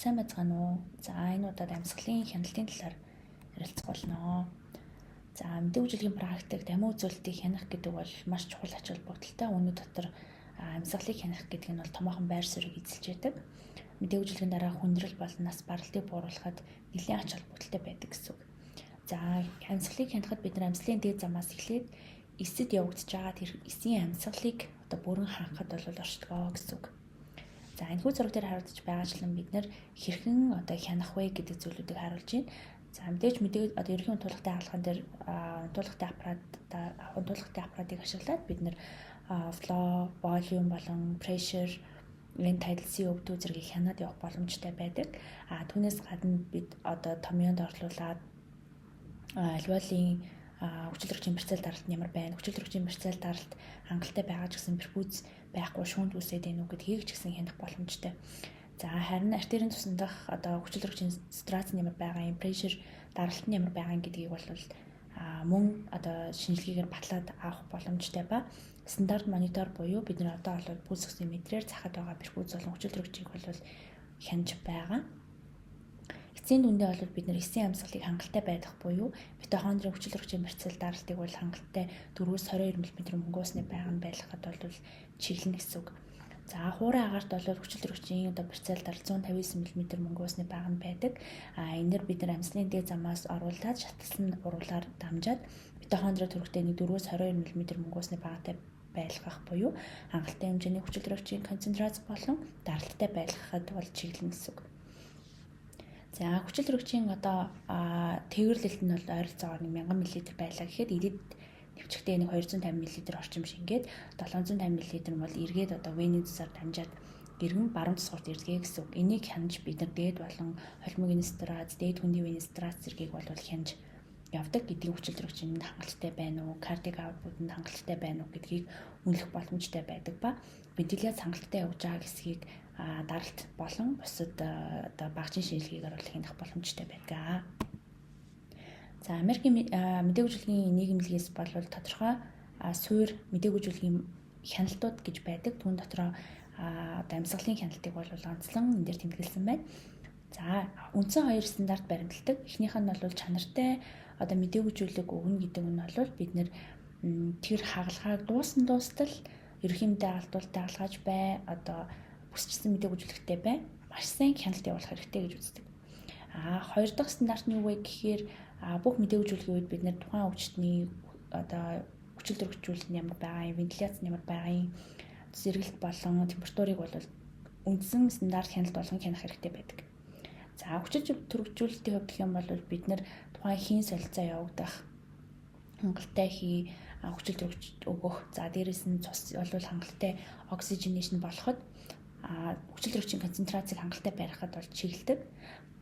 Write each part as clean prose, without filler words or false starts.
Сайн байцгаана уу? За энэ удаад амьсгалын хяналтын талаар ярилцах болно. За мэдээ хүчилгийн практикт амин үзүүлэлтийг хянах гэдэг бол маш чухал ач холбогдолтой. Үүний дотор амьсгалыг хянах гэдэг нь бол томоохон байр суурийг эзэлж байдаг. Мэдээ хүчилгийн дараа хүндрэл болон нас баралтыг бууруулахад нэлээд ач холбогдолтой байдаг гэсэн үг. За амьсгалыг хянахад бид нар амьсгалын дээд замаас эхлээд эсэд явагдаж байгаа тэр эсийн амьсгалыг бүрэн хангахад бол оршдгоо гэсэн үг. За энэ хүү зураг дээр харуулж байгаачлан бид нэр хэрхэн хянах вэ гэдэг зүйлүүдийг харуулж байна. За мэдээж ерөнхий унтуулагчтай хаалган дээр унтуулагчтай аппаратыг ашиглаад бид нэр flow, volume болон pressure энэ тайлсан өвдөө зэргийг хянаад явах боломжтой байдаг. Түүнээс гадна бид томьёонд орлуулад альвеолын хүчил төрөгчийн барьцаал даралт нь ямар байна? Хүчил төрөгчийн барьцаал даралт хангалттай байгаа ч гэсэн перфуз байхгүй шүүнд үсээд энэ үү гэдгийг ч гэсэн хянах боломжтой. За харин артерийн цусан дах хүчил төрөгчийн сатурац нь ямар байгаа юм, pressure даралт нь ямар байгаа гэдгийг бол мөн шинжилгээгээр батлаад авах боломжтой ба стандарт монитор буюу бид нар бол пульс оксиметрээр захад байгаа перфуз болон хүчил төрөгчийг бол хянж байгаа. Эцсийн дүндээ бол бид нар эсийн амьсгалыг хангалттай байх буюу митохондрийн хүчил төрөгчийн барьцаал даралтыг бол хангалттай 4-22 мм мөнгөөсний байгаан байлгахад бол чиглэнэ гэсэн үг. За хуурай агаарт бол хүчил төрөгчийн барьцаал даралт 159 мм мөнгөөсний байгаан байдаг. Энээр бид нар амьсгалын дээд замаас оруулаад шаталсан уруулаар дамжаад митохондрийн төрөгтэй 4-22 мм мөнгөөсний байгаатай байлгах буюу хангалттай хэмжээний хүчил төрөгчийн концентрац болон даралттай байлгахад бол чиглэнэ гэсэн үг. За хүчил төрөгчийн тээвэрлэлт нь бол ойролцоогоор 1000 мл байлаа гэхэд идэд нэвчгтээ 250 мл орчим шингээд 750 мл бол эргээд вений цусаар дамжаад гэргэн баруун цусгаарт ирдэг гэсэн үг. Энийг хянаж бид нар дээд болон холимогийн страц, дээд хүндийн вений страц зэргийг бол хянаж явдаг гэдгийг хүчил төрөгчийн хангалттай байна уу, кардик аутпутанд хангалттай байна уу гэдгийг үнэлэх боломжтой байдаг ба вентиляц хангалттай явж байгаа хэсгийг даралт болон бусад багжийн шинжилгээгээр бол хянах боломжтой байдаг. За Америкийн мэдээ хүчилгийн нийгэмлэгээс бол тодорхой суур мэдээ хүчилгийн хяналтууд гэж байдаг. Түүн дотроо амьсгалын хяналтыг бол онцлон энэ дээр тэмдэглэсэн байна. За үндсэн хоёр стандарт баримталдаг. Эхнийх нь бол чанартай мэдээ хүчилэг өгнө гэдэг нь бол бид нэр тэр хагалгааг дуустал ерөнхий мэдээ алдуултаа хаалгаж бай бүсчсэн мэдээ хүчилэгтэй бай маш сайн хяналт явуулах хэрэгтэй гэж үздэг. Хоёр дахь стандарт нь юу вэ гэхээр бүх мэдээ хүчилгийн үед бид нэр тухайн өвчтний хүчил төрөгчүүлэлт нь ямар байгаа юм, вентиляц нь ямар байгаа юм, зэрэгэлт болон температурыг бол үндсэн стандарт хяналт болгон хянах хэрэгтэй байдаг. За хүчил төрөгчүүлэлтийн хувьд гэх юм бол бид нэр тухайн хийн солилцоо явагдах хангалттай хүчил төрөгч өгөх. За дээрээс нь цус бол хангалттай оксиженашн болоход хүчил төрөгчийн концентрацийг хангалттай барихад бол чиглэдэг.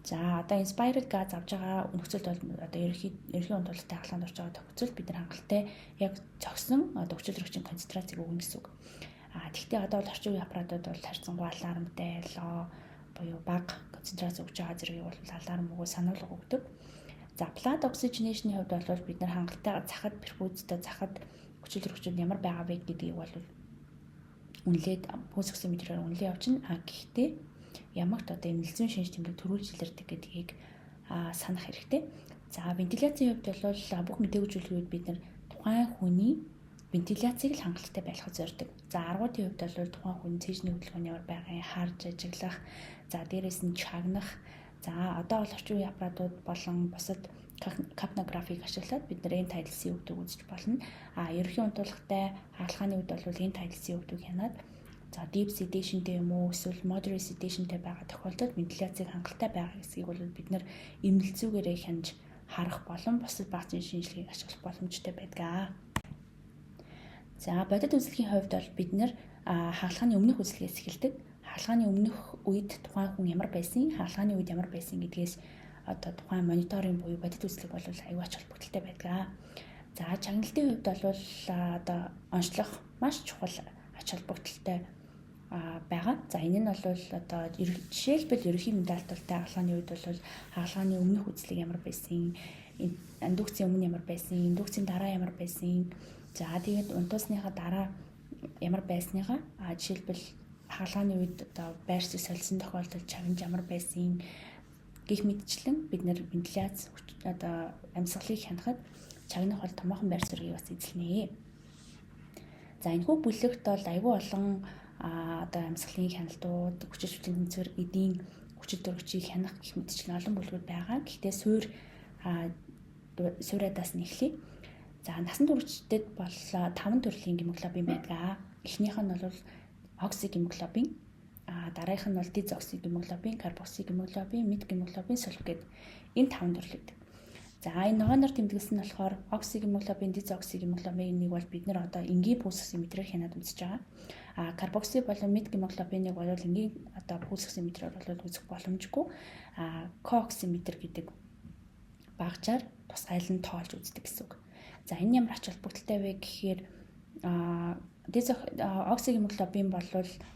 За inspired газ авж байгаа нөхцөлд бол ерөнхий унтуулагчтай хаалганд орж байгаа тохиолдолд бид нар хангалттай яг зогсон хүчил төрөгчийн концентрацийг өгнө гэсэн үг. Тэгвэл орчин үеийн аппаратууд бол харьцангуй алармтай буюу бага концентрац өгж байгаа зэргийг бол аларм өгөө сануулга өгдөг. За blood oxygenation-ийн хувьд бол бид нар хангалттай захад перфузтэй захад хүчил төрөгчид ямар байгаа вэ гэдгийг бол үнэлээд пульс оксиметрээр үнэлээ явуулна. Гэхдээ ямагт эмнэлзэн шинж тэмдэг төрүүлж илэрдэг гэдгийг санах хэрэгтэй. За вентиляцийн хувьд бол бүх мэдээ хүчилгийн үед бид нар тухайн хүний вентиляцийг л хангалттай байлгахад зорддог. За аргуудын хувьд бол тухайн хүний цэжний хөдөлгөөн ямар байгааг харж ажиглах, за дээрээс нь чагнах, за бол орчин үеийн аппаратууд болон бусад капнографиг ашиглаад бид нар энэ тайлсан өвдөг үзэж болно. Ерөнхий унтуулагчтай хаалганы үед бол энэ тайлсан өвдөг хянаад за deep sedation-тэй юм уу эсвэл moderate sedation-тэй байгаа тохиолдолд вентиляцийг хангалттай байгаа хэсгийг бол бид нар эмнэлзүүгээрээ хянж харах болон бусад багцын шинжилгээг ашиглах боломжтой байдаг. За бодит үзлэгийн хувьд бол бид нар хаалганы өмнөх үзлэгээс эхэлдэг. Хаалганы өмнөх үед тухайн хүн ямар байсан, хаалганы үед ямар байсан гэдгээс тухайн мониторын буюу бодит үзлэг бол аюул ач холбогдолтой байдаг. За чагналтын хувьд бол онцлох маш чухал ач холбогдолтой байгаа. За энэ нь бол жишээлбэл ерөнхий мэдээ алдуултаа хаалганы үед бол хаалганы өмнөх үзлэг ямар байсан, индукцийн өмнө ямар байсан, индукцийн дараа ямар байсан. За тэгээд унтуусныхаа дараа ямар байсныхаа жишээлбэл хаалганы үед одоо байршиг солисон тохиолдолд чагнаж ямар байсан гэх мэтчлэн бид нэр вентиляц одоо амьсгалыг хянахад чагнах бол томоохон байр суурийг бас эзэлнэ. За энэ хүү бүлэгт бол аюул олон одоо амьсгалын хяналтууд, хүчил тэнцвэр эдийн хүчил төрөгчийг хянах гэх мэтчлэн олон бүлгүүд байгаа. Гэхдээ суурьадаас нь эхлэе. За насан туршидад бол 5 төрлийн гемоглобин байдаг. Эхнийх нь бол оксигемоглобин, дараагийнх нь бол дезоксигемоглобин, карбоксигемоглобин, метгемоглобин, сульф гэдэг энэ 5 төрлүүд. За энэ ногооноор тэмдэглэсэн нь болохоор оксигемоглобин, дезоксигемоглобиныг бол бид нар одоо энгийн пульс оксиметрээр хянаад үзэж байгаа. Карбокси болон метгемоглобиныг бол энгийн одоо пульс оксиметрээр бол үзэх боломжгүй. Кооксиметр гэдэг багажаар тусгайлан тоолж үздэг гэсэн үг. За энэ ямар ач холбогдолтой вэ гэхээр оксигемоглобин бол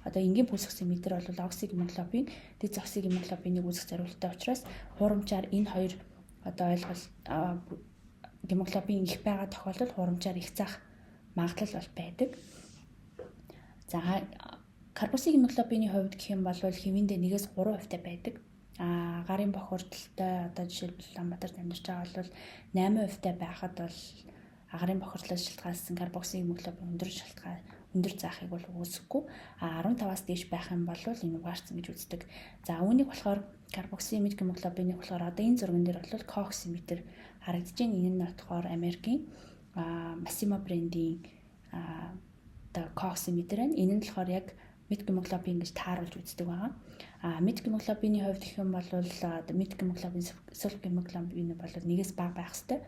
одоо энгийн пульс оксиметр бол оксигемоглобин, дезоксигемоглобиныг үзэх зорилготой учраас хуурамчаар энэ хоёр одоо гемоглобин их байгаа тохиолдолд хуурамчаар их заах магадлал бол байдаг. За карбоксигемоглобины хувьд гэх юм бол хэвэндээ 1-3% байдаг. Гарын бохирдолтой одоо жишээлбэл Улаанбаатарт амьдарч байгаа бол 8% байхад бол агарын бохирдлоос шалтгаалсан карбоксигемоглобин өндөр заахыг бол үүсэхгүй. 15-аас дээш байх юм бол энэ угаарсан гэж үздэг. За үүнийг болохоор карбоксигемоглобиныг болохоор одоо энэ зурган дээр бол кооксиметр харагдаж байна. Энэ нь болохоор Америкийн Massimo брендийн одоо кооксиметр байна. Энэ нь болохоор яг метгемоглобин гэж тааруулж үздэг байгаа. Метгемоглобины хувьд гэх юм бол метгемоглобин, сульфгемоглобин бол 1-ээс бага байх ёстой.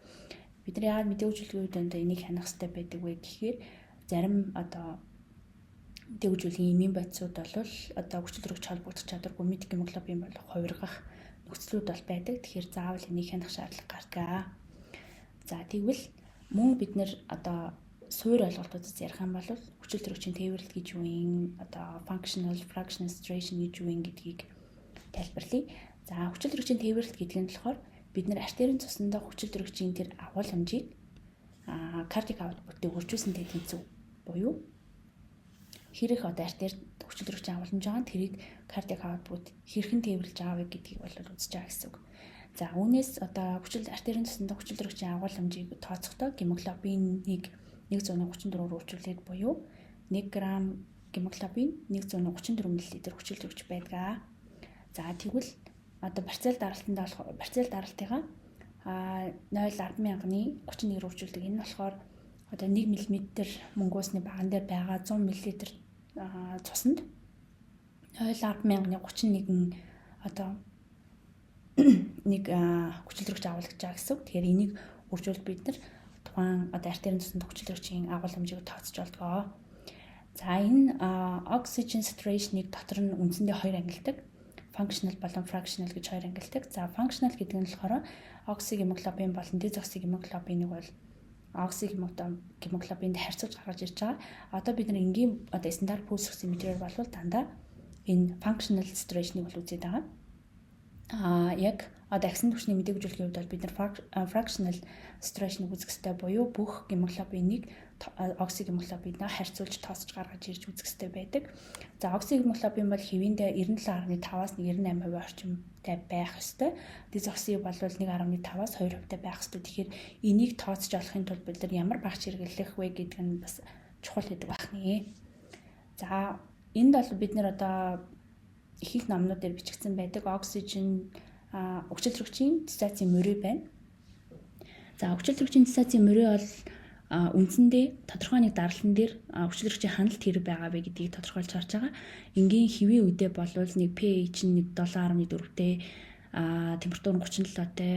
Бид нар яагаад мэдээжүүлгийн үед энийг хянах хэрэгтэй байдаг вэ гэхээр зарим одоо мэдээжүүлгийн имийн бодисууд бол одоо хүчил төрөгч холбогдох чадваргүй метгемоглобин бол хувиргах нөхцлүүд бол байдаг. Тэгэхээр заавал энийг хянах шаардлага гардаг. За тэгвэл мөн бид нар одоо суур ойлголтуудаас ярих юм бол хүчил төрөгчийн тээвэрлэлт гэж юу юм, одоо functional fractionation гэж юу юм гэдгийг тайлбарлая. За хүчил төрөгчийн тээвэрлэлт гэдэг нь болохоор бид нар артерийн цуснаа хүчил төрөгчийн тэр агуул хэмжээг кардик аутпутыг үржүүлсэнтэй тэнцүү буюу хэрэг одоо артер хүчил төрөгчийн агуулмж байгаа тэрийг кардик аутпут хэрхэн тээвэрлж байгаа вэ гэдгийг бол үзэж байгаа гэсэн үг. За үүнээс одоо артерийн цуснаа хүчил төрөгчийн агуул хэмжээг тооцохдоо гемоглобиныг 134 рүү үржүүлээд буюу 1 г гемоглобин 134 мл хүчил төрөгч байдаг. За тэгвэл одоо барьцаал даралтыгаа 0.10 мянганы 31 рүү үржүүлдэг. Энэ нь болохоор одоо 1 мм мөнгөөсний баган дээр байгаа 100 мл цуснд 0.10 мянганы 31 одоо нэг хүчил төрөгч агуулж байгаа гэсэн үг. Тэгэхээр энийг үржүүлж бид нар тухайн одоо артерийн цуснд хүчил төрөгчийн агуул хэмжээг тооцож болдгоо. За энэ oxygen saturation-ыг дотор нь үндсэндээ хоёр ангилдаг. Functional болон fractional гэж хоёр ангилдаг. За functional гэдэг нь болохоор оксигемоглобин болон дезоксигемоглобиныг бол оксигемоглобинд харьцуулж гаргаж ирж байгаа. Одоо бид нар энгийн одоо стандарт пульс оксиметрээр бол дандаа энэ functional saturation-ыг бол үзээд байгаа. Яг одоо агсан түвшний мэдээлжүүлгийн хувьд бол бид нар fractional saturation-ыг үзэх хэрэгтэй буюу бүх гемоглобиныг оксигемоглобинаа харьцуулж тооцож гаргаж ирж үзэх хэрэгтэй байдаг. За оксигемоглобин бол хэвэндээ 97.5-аас 98% орчимтай байх ёстой. Дезокси бол 1.5-аас 2% байх ёстой. Тэгэхээр энийг тооцож олохын тулд бид нар ямар багц хэрэглэх вэ гэдэг нь бас чухал гэдэг байх нэ. За энд бол бид нар одоо их номнууд дээр бичигдсэн байдаг оксижен хүчил төрөгчийн диссоциацийн мөрөө байна. За хүчил төрөгчийн диссоциацийн мөрөө бол үндсэндээ тодорхой нэг даралтан дээр хүчил төрөгчийн хяналт хэрэг байгаа вэ гэдгийг тодорхойлж харж байгаа. Энгийн хэвийн үедээ болвол нэг pH нь 7.4-тэй, температур нь 37-тэй,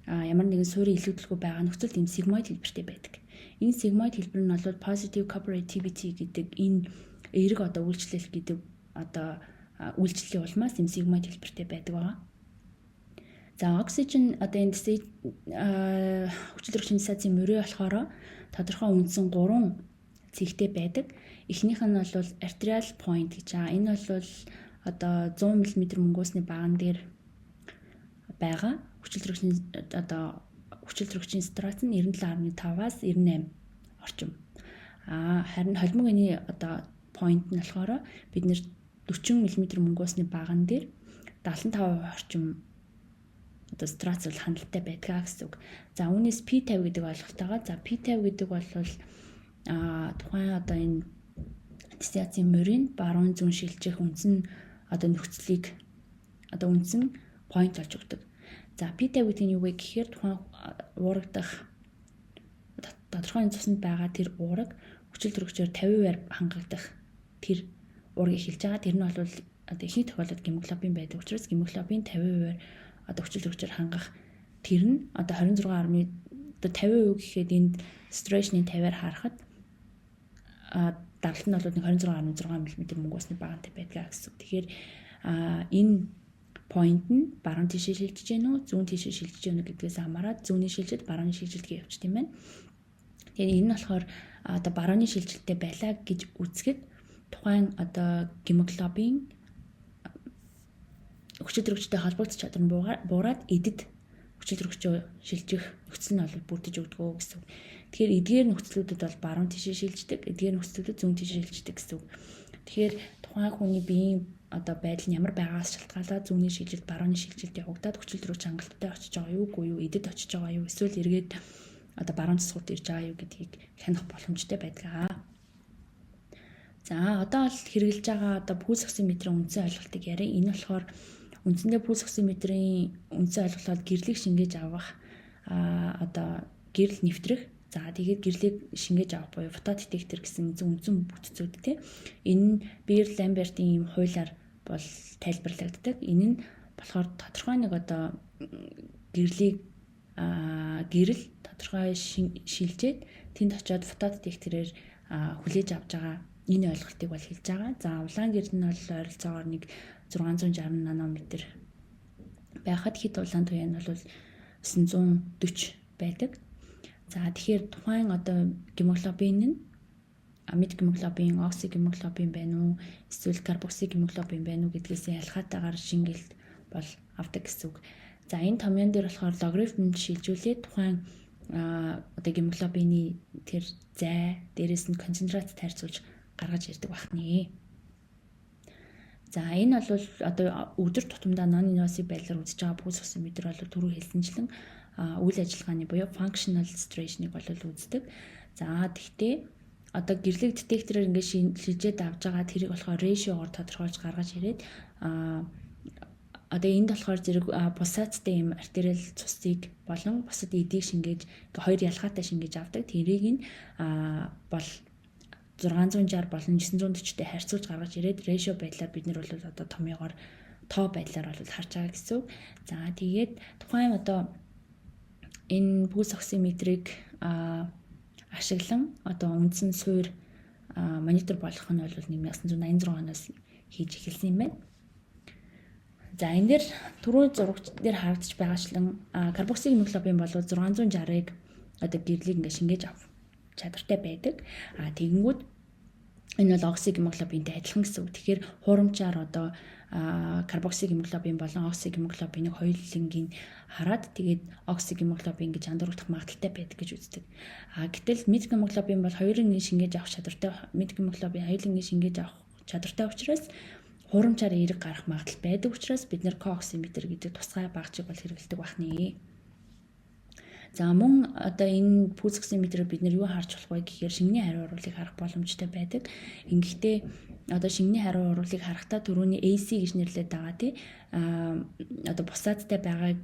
ямар нэгэн суурийн илүүдэлгүй байгаа нөхцөлд энэ сигмоид хэлбэртэй байдаг. Энэ сигмоид хэлбэр нь бол positive cooperativity гэдэг энэ эерэг одоо үйлчлэл гэдэг одоо үйлчлэлийн улмаас энэ сигмоид хэлбэртэй байдаг байгаа. За оксижен одоо энэ хүчил төрөгчийн диссоциацийн мөрөө болохоор тодорхой үндсэн 3 цэгтэй байдаг. Эхнийх нь бол arterial point гэж байгаа. Энэ бол одоо 100 мм мөнгөөсний баган дээр байгаа. Хүчил төрөгчийн сатурац нь 97.5-аас 98 орчим. Харин холимог эний одоо point нь болохоор бид нэр 40 мм мөнгөсний баган дээр 75% орчим одоо страц бол хангалттай байдгаа гэсэн үг. За үүнээс P50 гэдэг ойлголтойгоо за P50 гэдэг бол тухайн одоо энэ диссоциацийн морийн баруун зүүн шилжих үндсэн одоо нөхцөлийг одоо үндсэн point болж өгдөг. За P50 гэдэг нь юу вэ гэхээр тухайн уурагдах тодорхой цуснд байгаа тэр уураг хүчил төрөгчөөр 50%-аар хангагдах тэр уургийг хэлж байгаа. Тэр нь бол одоо ихний тохиолдолд гемоглобин байдаг учраас гемоглобин 50%-аар одоо хүчил төрөгчөөр хангах тэр нь одоо 26 одоо 50% гэхэд энд сатурашны 50-аар харахад даралт нь бол 26.6 мм мөнгөсний багантай байдгаа гэсэн. Тэгэхээр энэ point нь баруун тишээ шилжиж гэнэ үү, зүүн тишээ шилжиж гэнэ үү гэдгээс хамаарат зүүнний шилжилт, барууны шилжилтгээ явуулчих тийм байна. Тэгэхээр энэ нь болохоор одоо барууны шилжилттэй байлаа гэж үзэхэд тухайн одоо гемоглобин хүчил төрөгчтэй холбогдох чадвар нь буураад эдэд хүчил төрөгчөө шилжих нөхцөл нь бол бүрдэж өгдөг гэсэн. Тэгэхээр эдгээр нөхцлүүдэд бол баруун тишээ шилждэг, эдгээр нөхцлүүдэд зүүн тишээ шилждэг гэсэн. Тэгэхээр тухайн хүний биеийн одоо байдал нь ямар байгаагаас шалтгаалаад зүүнний шилжилт, барууны шилжилт явагдаад хүчил төрөгч хангалттай очиж байгаа юу, үгүй юу, эдэд очиж байгаа юу, эсвэл эргээд одоо баруун цэцгүүд ирж байгаа юу гэдгийг хянах боломжтой байдаг. За одоо бол хэрэгжилж байгаа одоо пульс оксиметрийн үндсэн ойлголтыг яриа. Энэ болохоор үндсэндээ пульс оксиметрийн үндсэн ойлголтод гэрлийг шингээж авах одоо гэрэл нэвтрэх. За тэгээд гэрлийг шингээж авах буюу фотодетектор гэсэн үндсэн бүтцүүд тийм. Энэ нь Бир-Ламбертийн юм хуулиар бол тайлбарлагддаг. Энэ нь болохоор тодорхой нэг одоо гэрэл тодорхой шилжээд тэнд очиод фотодетекторээр хүлээж авч байгаа энэ ойлголтыг бол хэлж байгаа. За улаан гэрэл нь бол ойролцоогоор нэг 660 нанометр байхад хэд улаан туяа нь бол 940 байдаг. За тэгэхээр тухайн одоо гемоглобин нь амид гемоглобин, оксигемоглобин байна уу, эсвэл карбоксигемоглобин байна уу гэдгээс ялгаатайгаар шингэлт бол авдаг гэсэн үг. За энэ томьёон дээр болохоор логарифмд шилжүүлээд тухайн одоо гемоглобины тэр зай дээрээс нь концентрат тайрцуулж гаргаж ирдэг байна. За энэ бол одоо өдөр тутамдаа non-invasive байдлаар үзэж байгаа пульс оксиметр бол түрүү хэлсэнчлэн үйл ажиллагааны буюу functional saturation-ыг бол үздэг. За тэгтээ одоо гэрлэг детектороор ингээд шилжээд авч байгаа тэрийг болохоор ratio-гоор тодорхойлж гаргаж ирээд одоо энд болохоор зэрэг пульсацтай юм артериал цусыг болон бусад эдийг шингээж хоёр ялгаатай шингээж авдаг. Тэрийг нь бол 660 болон 940-тэй харьцуулж гаргаж ирээд ratio байдлаар бид нар бол одоо томьёогоор тоо байдлаар бол харж байгаа гэсэн. За тэгээд тухайн одоо энэ пульс оксиметрийг ашиглан одоо үндсэн суур монитор болгох нь бол 1986 оноос хийж эхэлсэн юм байна. За энэ дээр түрүү зурагч дээр харагдаж байгаачлан карбоксигемоглобин бол 660-ыг одоо гэрлийг ингээ шингээж авах чадвартай байдаг. Тэгэнгүүт энэ бол оксигемоглобинтэй адилхан гэсэн үг. Тэгэхээр хуурамчаар одоо карбоксигемоглобин болон оксигемоглобиныг хоёулангийн хараад тэгээд оксигемоглобин гэж андуурагдах магадaltaй байдаг гэж үздэг. Гэтэл метгемоглобин бол хоёулангийн шингээж авах чадвартай, метгемоглобин хоёулангийн шингээж авах чадвартай учраас хуурамчаар эерэг гарах магадлал байдаг учраас бид нэр кооксиметр гэдэг тусгай багцыг бол хэрэглэдэг байна. За мөн одоо энэ пульс оксиметрээр бид нэр юу харж болох вэ гэхээр шингэний хариу оруулыг харах боломжтой байдаг. Ингэхдээ одоо шингэний хариу оруулыг харахтаа түрүүний AC гэж нэрлэдэг байгаа тий. Одоо бусаадтай байгааг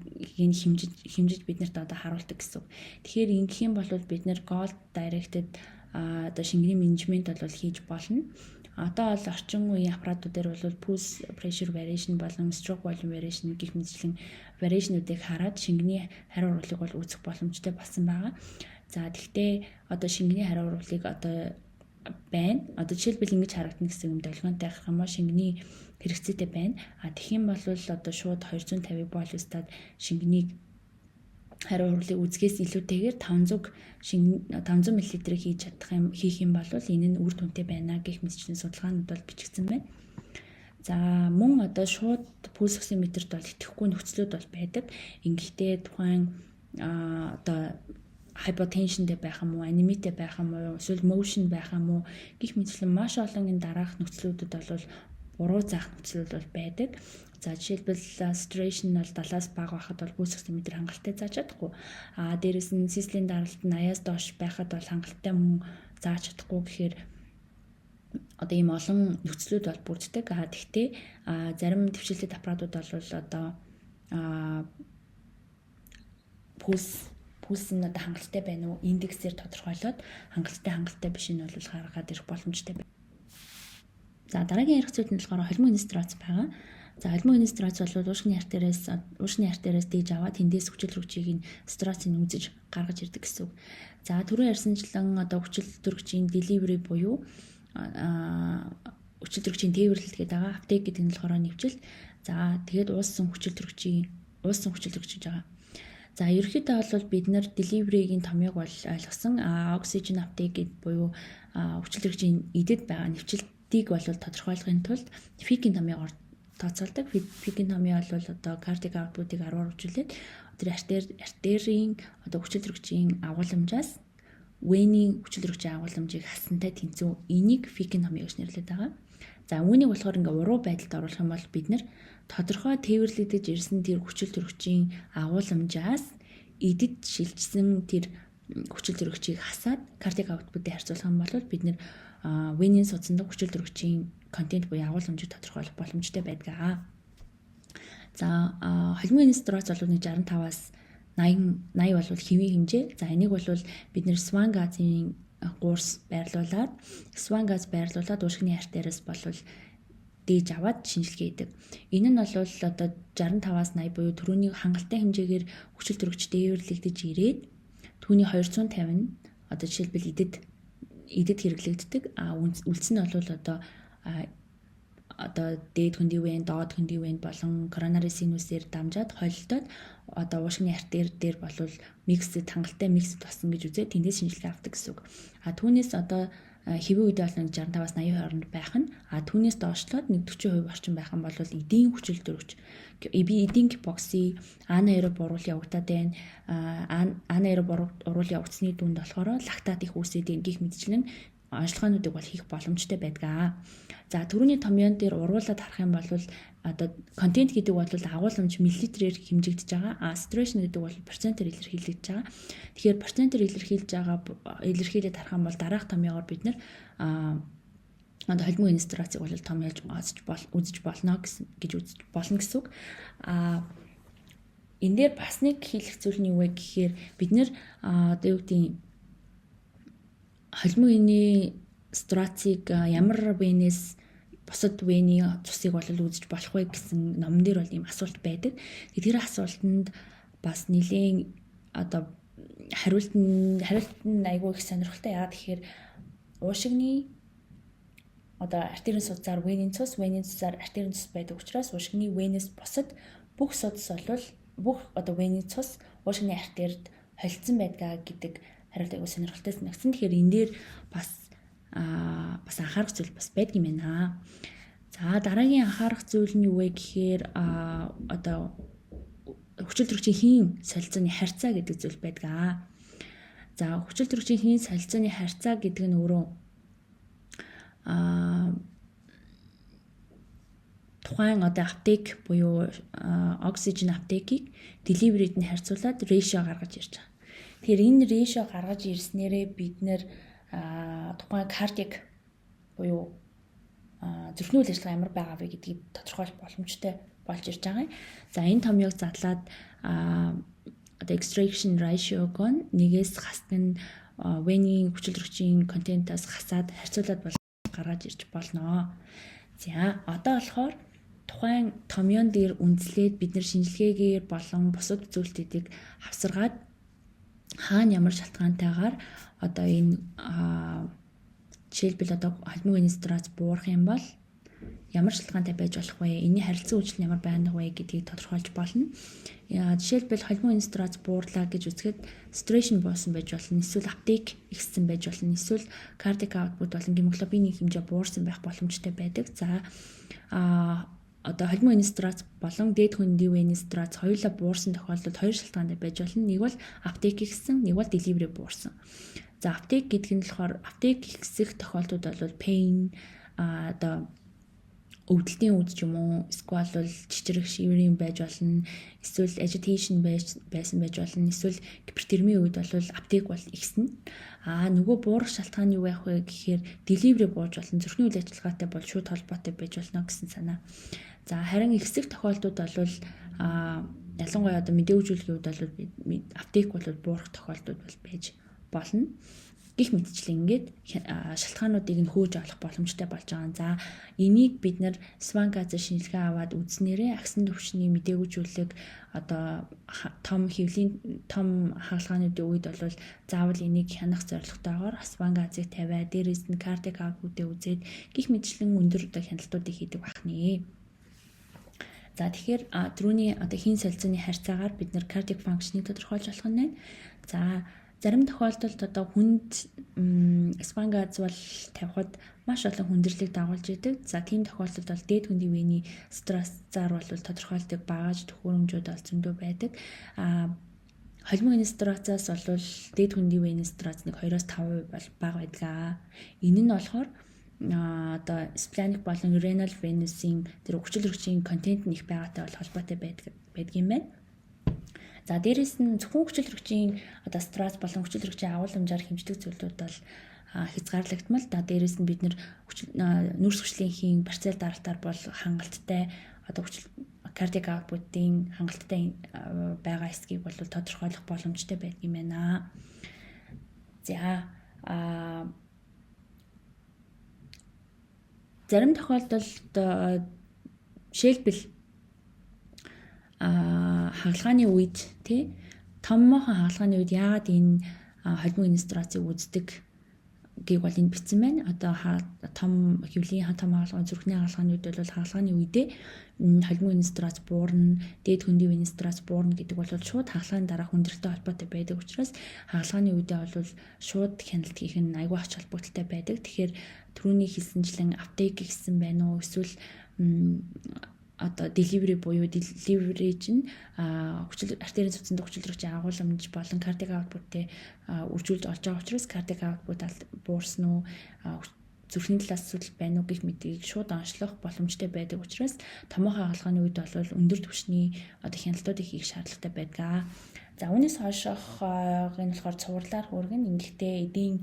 хэмжиж биднэрт одоо харуулдаг гэсэн. Тэгэхээр ингэх юм бол бид нэр goal directed одоо шингэний менежмент бол хийж болно. Одоо бол орчин үеийн аппаратуудаар бол pulse pressure variation болон stroke volume variation гэх мэтчлэн variation-уудыг хараад шингэний хариу оруулыг бол үүсгэх боломжтой болсон байгаа. За тэгвэл одоо шингэний хариу оруулыг одоо байна. Одоо жишээлбэл ингэж харагдана гэсэн юм долгионтой авах юм уу шингэний хэрэгцээтэй байна. Тэгэх юм бол одоо шууд 250 болвстад шингэнийг хариу оруулыг үзгээс илүүтэйгээр 500 мл-ийг хийх юм бол энэ нь үр дүнтэй байна гэх мэтчлийн судалгаанууд бол бичигдсэн байна. За мөн одоо шууд пульс оксиметрт бол итгэхгүй нөхцлүүд бол байдаг. Ингэхдээ тухайн одоо hypotensionтэй байх юм уу, анемитэй байх юм уу, эсвэл motion байх юм уу гэх мэтчлэн маш олон энэ дараах нөхцлүүдэд бол буруу заах нөхцөл бол байдаг. За жишээлбэл saturation бол 70-аас бага байхад бол гүйцэх сантиметр хангалттай зааж чадахгүй. Дээрээс нь сислийн даралт нь 80-аас доош байхад бол хангалттай мөн зааж чадахгүй гэхээр одоо ийм олон нөхцлүүд бол бүрддэг. Тэгтээ зарим төвчлэлт аппаратууд бол одоо пульс нь одоо хангалттай байна уу индексээр тодорхойлоод хангалттай биш нь бол гаргаад ирэх боломжтой байна. За дараагийн ярих зүйл нь болохоор холимог инструц байгаа. За холимог инструц бол уушгины арт дээрээс дээж аваад тэндээс хүчил төрөгчийг инструцыг үзэж гаргаж ирдэг гэсэн үг. За түрүү ярьсанчлан одоо хүчил төрөгчийн delivery буюу хүчил төрөгчийн тээвэрлэлт гэдэг байгаа. Аптек гэдэг нь болохоор нэвчилт. За тэгээд ууссан хүчил төрөгчийг байгаа. За ерөнхийдөө бол бид нар delivery-гийн томьёог бол ойлгосон. Oxygen аптек гэдэг буюу хүчил төрөгчийн идэд байгаа нэвчилтийг бол тодорхойлохын тулд фикийн томьёогоор тооцоолдог. Фикийн томьёо бол одоо cardiac output-ыг 10-аар үржүүлээд тэр артерийн одоо хүчил төрөгчийн агуулмжаас вений хүчил төрөгчийн агуулмжийг хаснтай тэнцүү энийг фикийн томьёо гэж нэрлэдэг байгаа. За үүнийг болохоор ингээ уруу байдалд оруулах юм бол бид нар тодорхой тээвэрлэгдэж ирсэн тэр хүчил төрөгчийн агуулмжаас эдэд шилжсэн тэр хүчил төрөгчийг хасаад cardiac output-ыг харьцуулах юм бол бид нар венийн судаснд хүчил төрөгчийн контент буюу агуулмжийг тодорхойлох боломжтой байдаг. За холимог инструц бол 65-аас 80 бол хэвийн хэмжээ. За энийг бол бид нэр Swan газын гуурс байрлуулад уушгины арт дээрээс болвол дээж аваад шинжилгээ хийдэг. Энэ нь бол одоо 65-аас 80 буюу төрөний хангалттай хэмжээгээр хүчил төрөгч дээвэрлэгдэж ирээд түүний 250 нь одоо жишээлбэл идэд хэрэглэгддэг. Үлдс нь бол одоо дээд хөндийн вен, доод хөндийн вен болон коронary sinus-ээр дамжаад холилдоод одоо уушгины арт дээр болвол хангалттай миксд болсон гэж үзээд тэндээс шинжилгээ авдаг гэсэн үг. Түүнээс одоо хэвийн үед бол 65-аас 80 хооронд байх нь түүнээс доошлоод 40% орчим байх юм бол эдийн хүчил төрөгч эдийн гипокси анаэроб уруул явагдаад байна. Анаэроб уруул явагдсны дүнд болохоор лактат их үүсээд гих мэдчлэн онцлогоонуудыг бол хийх боломжтой байдаг. За түрүүний томьёон дээр уруулаад харах юм бол одоо контент гэдэг бол агуулмж миллилитрээр хэмжигдэж байгаа. Saturation гэдэг бол процентээр илэрхийлэгдэж байгаа. Тэгэхээр процентээр илэрхийлээд харах юм бол дараах томьёогоор бид нар одоо холимог инструцийг бол томьёолж үзэж болно гэж болно гэсэн үг. Энэ дээр бас нэг хэлэх зүйл нь юу вэ гэхээр бид нар одоо юу гэдэг холимогны инструцийг ямар венээс бусад вений цусыг бол үзэж болох вэ гэсэн номон дээр бол ийм асуулт байдаг. Тэр асуултанд бас нэлийн одоо хариулт нь айгүй их сонирхолтой. Яагаад тэгэхээр уушигны одоо артерийн судсаар венийн цусаар артерийн цус байдаг учраас уушигны венээс бусад бүх судас бол бүх одоо вений цус уушигны артерид холилдсон байдгаа гэдэг хариулт айгүй сонирхолтой санагдсан. Тэгэхээр энэ дээр бас анхаарах зүйл бас байдаг юм байна. За дараагийн анхаарах зүйл нь юу вэ гэхээр одоо хүчил төрөгчийн хийн солилцооны харьцаа гэдэг зүйл байдаг. За хүчил төрөгчийн хийн солилцооны харьцаа гэдэг нь өөрөө тухайн одоо аптек буюу oxygen аптекийг delivery-д нь харьцуулаад ratio гаргаж ирж байгаа. Тэгэхээр энэ ratio гаргаж ирснээрээ бид нэр тухайн cardiac буюу зүрхний үйл ажиллагаа ямар байгаа вэ гэдгийг тодорхойлох боломжтой болж ирж байгаа. За энэ томьёог задлаад одоо extraction ratio-г нэгээс хасдаг нь вений хүчил төрөгчийн контентаас хасаад харьцуулаад гаргаж ирж болно. За одоо болохоор тухайн томьёон дээр үндэслээд бид нар шинжилгээгээр болон бусад зүйлүүдийг хавсаргаад хаана ямар шалтгаантайгаар одоо энэ жишээлбэл одоо холимог инструц буурах юм бол ямар шалтгаантай байж болох вэ? Энийн харилцан үйлчлэл ямар байх вэ гэдгийг тодорхойлж болно. Жишээлбэл холимог инструц буурлаа гэж үзэхэд saturation буусан байж болно. Эсвэл аптек ихссэн байж болно. Эсвэл cardiac output болон гемоглобины хэмжээ буурсан байх боломжтой байдаг. За одоо холимог инструц болон дээд хөндийн вений инструц хоёулаа буурсан тохиолдолд хоёр шалтгаантай байж болно. Нэг бол аптек ихссэн, нэг бол delivery буурсан. За аптек гэдэг нь болохоор аптек ихсэх тохиолдолд бол pain одоо өвдөлтийн үд ч юм уу, эсвэл бол чичрэх шиврийн байж болно, эсвэл agitation байсан байж болно, эсвэл гипертермийн үед бол аптек бол ихснэ. Нөгөө буурах шалтгаан юу байх вэ гэхээр delivery бууж болно, зүрхний үйл ажиллагаатай бол шууд холбоотой байж болно гэсэн санаа. За харин ихсэх тохиолдолд бол ялангуяа одоо мэдээлжүүлэхийн үед бол аптек бол буурах тохиолдол бол байж болно. Гэх мэтчлэн ингээд шалтгаануудыг нь хөөж авах боломжтой болж байгаа. За энийг бид нэр Swan-Ganz шинжилгээ аваад үзснээрээ агсан төвчний мэдээлжүүлэг одоо том хаалгаануудын үед бол заавал энийг хянах зорилготойгоор Swan-Ganz-ыг тавиад дээрээс нь cardiac output-ыг үзээд гих мэтчлэн өндөр одоо хяналтуудыг хийдэг бахны. За тэгэхээр түрүүний одоо хийн солилцооны харьцаагаар бид нэр cardiac function-ыг тодорхойлж болох нь байна. За зарим тохиолдолд одоо хүнд Swan-Ganz бол тавихад маш олон хүндрэлийг дагуулж идэг. За тийм тохиолдолд бол дээд хөндийн вений стрессаар бол тодорхойлдог багаж төхөөрөмжүүд бол зөндөө байдаг. Холимын стрессаас бол дээд хөндийн вений стресс 2-5% бол бага байдаг. Энэ нь болохоор одоо splenic болон renal venous-ийн тэр хүчил төрөгчийн контент нь их байгаатай бол холбоотой байдаг юм байна. За дээрэс нь зөвхөн хүчил төрөгчийн одоо стресс болон хүчил төрөгчийн агуулмжаар хэмждэг зүйлүүд бол хязгаарлагдмал. За дээрэс нь бид нүүрс хүчлийнхийн барьцаал даралтаар бол хангалттай одоо cardiac output-ийн хангалттай байгаа эсхийг бол тодорхойлох боломжтой байдаг юм байна. За зарим тохиолдолд жишээлбэл хаалгааны үед томоохон хаалгааны үед яагаад энэ холимын стрессийг үздэг гээг бол энэ бичсэн байна. Одоо том хөвлийн том хаалгааны зүрхний хаалгааны үед бол хаалгааны үедээ холимын стресс буурна, дээд хөндийн вений стресс буурна гэдэг бол шууд хаалгааны дараа хүндрэлтэй холбоотой байдаг учраас хаалгааны үедээ бол шууд хяналт хийх нь аюул ач холбогдолтой байдаг. Тэгэхээр түрүүний хэлсэнчлэн аптек гэсэн байна уу, эсвэл одоо delivery буюу delivery чинь артерийн цуцанд хүчил төрөгчийн агуулмж болон cardiac output-тэй үржүүлж олж байгаа учраас cardiac output буурсан уу, зүрхний талаас асуудал байна уу гэх мэтийг шууд онцлох боломжтой байдаг учраас томоохон хаалгааны үед бол өндөр түвшний одоо хяналтуудыг хийх шаардлагатай байдаг. За үүнээс хойшоохын болохоор цувралаар хүргэн ингэхдээ эдийн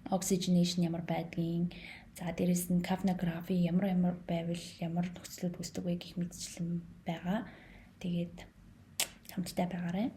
oxygenation ямар байдгийг, за дээрэс нь capnography ямар байвал ямар нөхцлүүд үүсдэг вэ гэх мэтчлэн байгаа. Тэгээд хамттай байгаарай.